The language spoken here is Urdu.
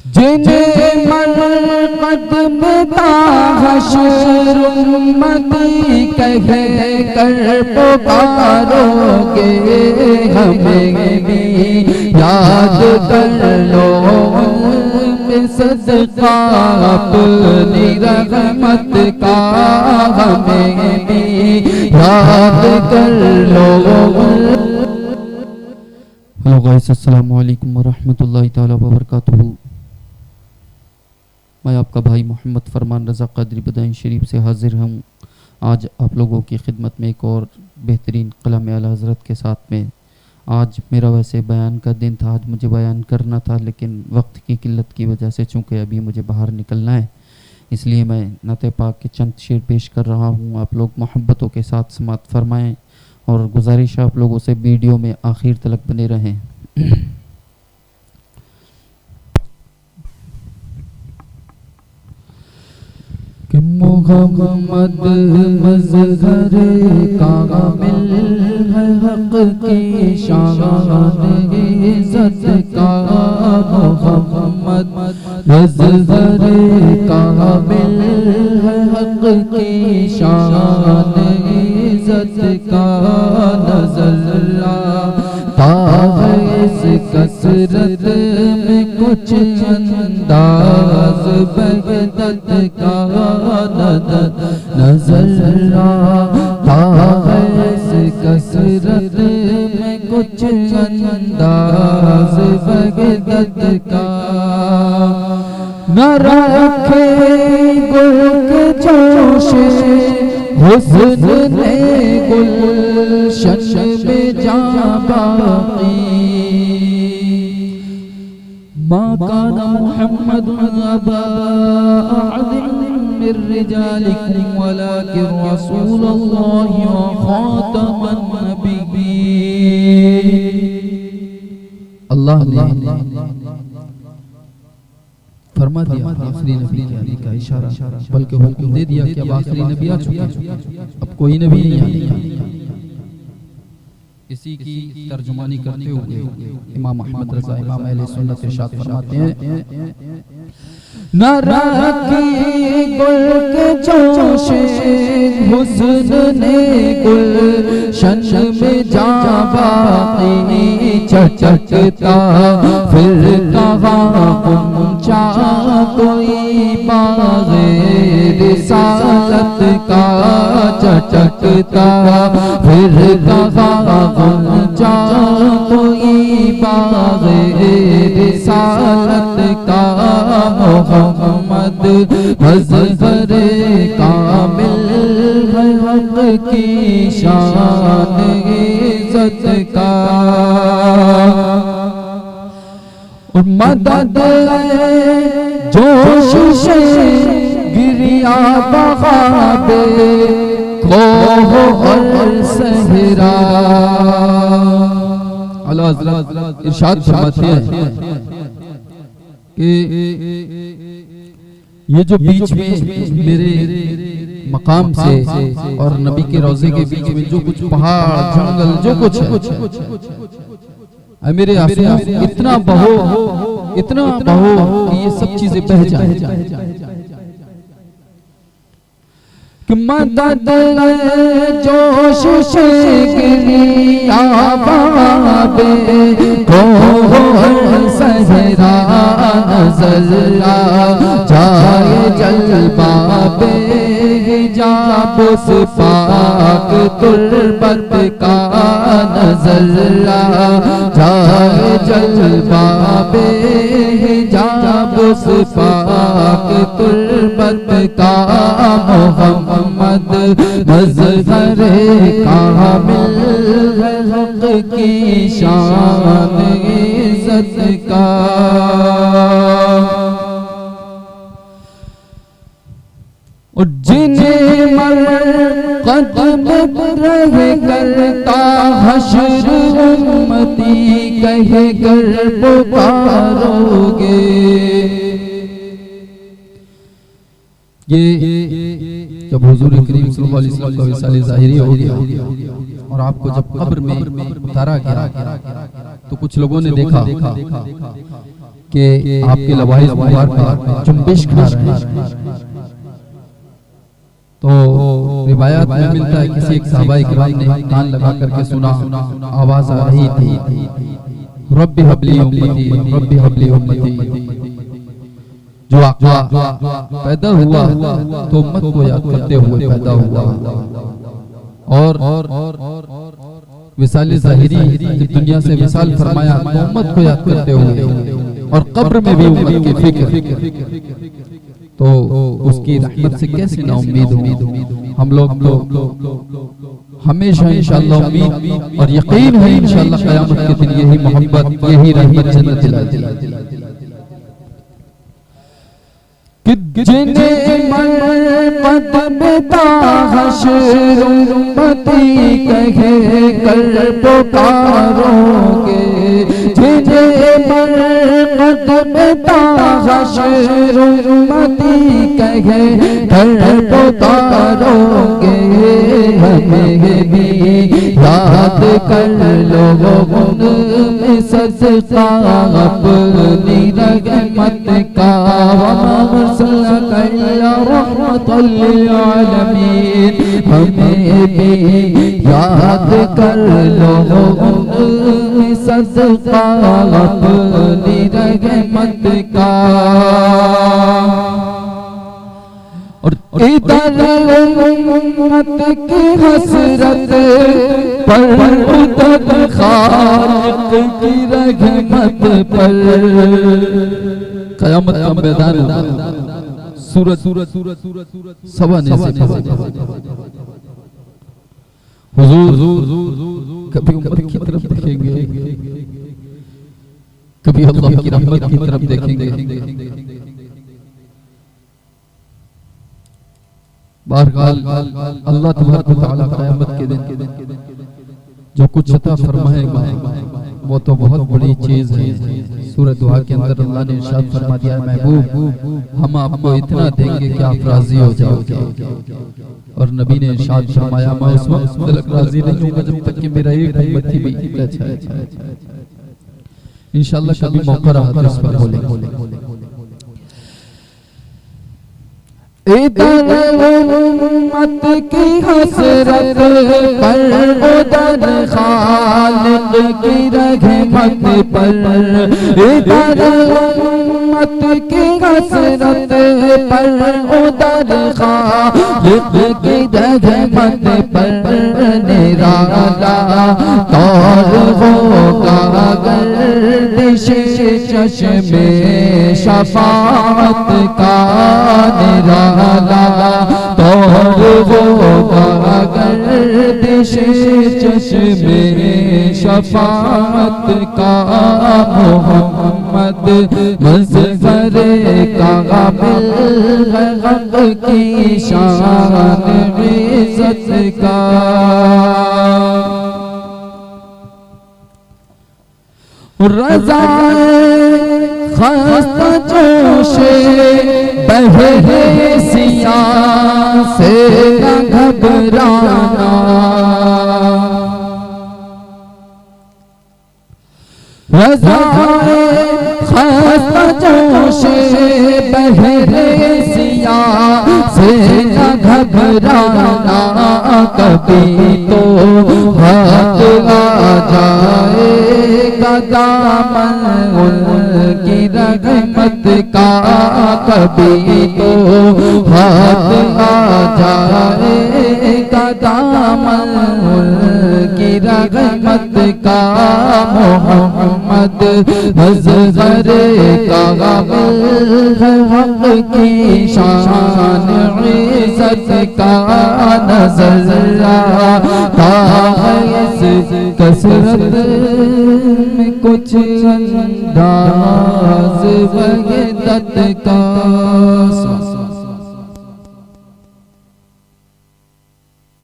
جنہیں مرقد بتا حشر امتی کہہ کر پکارو گے، ہمیں بھی یاد کر لو صدقہ اپنی رحمت کا، ہمیں بھی یاد کر لو۔ ہلو گائز، السلام علیکم ورحمۃ اللہ تعالی وبرکاتہ۔ میں آپ کا بھائی محمد فرمان رضا قادری بدائن شریف سے حاضر ہوں آج آپ لوگوں کی خدمت میں ایک اور بہترین کلام اعلیٰ حضرت کے ساتھ میں۔ آج میرا ویسے بیان کا دن تھا، آج مجھے بیان کرنا تھا، لیکن وقت کی قلت کی وجہ سے چونکہ ابھی مجھے باہر نکلنا ہے، اس لیے میں نعت پاک کے چند شعر پیش کر رہا ہوں۔ آپ لوگ محبتوں کے ساتھ سماعت فرمائیں اور گزارش آپ لوگوں سے ویڈیو میں آخر تلک بنے رہیں۔ کہ محمد مظہر کامل ہے، حق کی شان عزت کا، محمد مظہر کامل ہے، حق کی شان عزت کا، نظر آتا ہے اس کثرت میں کچھ انداز بغداد کا، نظر آتا ہے اس کثرت میں کچھ انداز بغداد کا، نہ رکھے گل کے جوش حسن گلشن میں جا باقی، ما كان محمد أبا أحد من رجالكم ولكن رسول الله وخاتم النبيين۔ اللہ نے فرما دیا آخری نبی کا اشارہ، بلکہ حکم دے دیا کہ اب آخری نبی آ چکا، اب کوئی نبی نہیں آیا۔ اسی کی ترجمانی کرتے ہوئے امام احمد رضا امام اہل سنت ارشاد فرماتے ہیں، نہ رکھی گل کے جوش حسن گلشن میں جا باقی، چچکتا پھر کہاں پہنچا کوئی باغ رسالت کا، چچکتا پھر کہاں پہنچا کوئی باغ رسالت کا، محمد مظہر کامل ہے، حق کی شان عزت کا، اور مدد ہے جوش سے گریا بغاب کوہ اور صحرا۔ اللہ حضرت ارشاد فرماتے ہیں کہ یہ جو بیچ میں میرے مقام سے اور نبی کے روضے کے بیچ میں جو کچھ پہاڑ جنگل جو کچھ ہے، میرے آسمان اتنا بہو کہ یہ سب چیزیں بہہ جائیں، کہ مدد جوش سے گریا باب کوہ صحرا، نظر آ جائے جلباب حجاب اس پاک تربت کا، نظر آ جائے جلباب حجاب اس پاک تربت کا، محمد مظہر کامل ہے، حق کی شان عزت کا، اور جنہیں مرقد رہ کرتا حشر امتی کہہ کر پکارو گے۔ یہ جب حضور کریم صلی اللہ علیہ وسلم کا وصال ظاہری ہو گیا اور آپ کو جب قبر میں اتارا گیا تو کچھ لوگوں نے دیکھا کہ آپ کے لواحظ مبارکہ جنبش کھا رہے ہیں. تو روایات میں ملتا ہے کسی ایک صحابہ کرام نے کان لگا کر کے سنا، آواز آ رہی تھی رب ہب لی امتی رب ہب لی امتی. جو آقا پیدا ہوا تو امت کو یاد کرتے ہوئے پیدا ہوا، اور وصال ظاہری جب دنیا سے وصال فرمایا تو امت کو یاد کرتے ہوئے، اور قبر میں بھی امت کی فکر. تو اس کی رحمت سے کیسے نا امید ہوں. ہم لوگ ہمیشہ انشاءاللہ امید اور یقین ہے انشاءاللہ قیامت کے دن یہی محبت یہی رحمت جنت دلاتی. جنہیں مرمت بتا حشر امتی کہے کر پکارو گے، جنہیں مرمت بتا حشر امتی کہے کر پکارو گے. ہمیں بھی یاد کر لو ان میں صدقہ اپنی رحمت کا، رحمت للعالمین. ہمیں بھی یاد کر لو ان صدقہ اپنی رحمت کا. اور ادھر امت کی حسرت پر ادھر خالق کی رحمت پر. قیامت کا میدان ہوگا، سورج سوا نصف حضور کبھی امت کی طرف دیکھیں گے، کبھی اللہ کی رحمت کی طرف دیکھیں گے. بہرحال اللہ تبارک و تعالی قیامت کے دن جو کچھ عطا فرمائے گا وہ تو بہت بڑی چیز ہے. سورہ دعا کے اندر اللہ نے ارشاد فرما دیا ہے محبوب ہم آپ کو اتنا دیں گے کہ آپ راضی ہو جاؤ گے. اور نبی نے ارشاد فرمایا میں اس وقت تک راضی نہیں ہوں گا جب تک کہ میرا ایک امتی بھی انشاءاللہ کبھی موقع رہا تو اس پر بولیں گے. ادھر امت کی حسرت پر ادھر خالق کی رحمت پر. ادھر امت کی حسرت پر ادھر خالق کی رحمت پر. نرالا طور ہوگا گردش چشم شفاعت کا. نرالا طور ہوگا گردش چشم شفاعت کا. محمد مظفر کامل حق کی شان عزت کا. رضا خست جوش بہرے سیاہ سے نہ گھبرانا. رضا خست جوش بہرے سیاہ سے نہ گھبرانا. کبھی تو ہاتھ آ جائے گا دامن ان کی رحمت کا. کبھی تو ہاتھ آ جائے گا دامن ان کی رحمت کا. محمد مظفر کامل حق کی شان عزت کا. نظر آتا ہے اس کثرت میں کچھ انداز وحدت کا.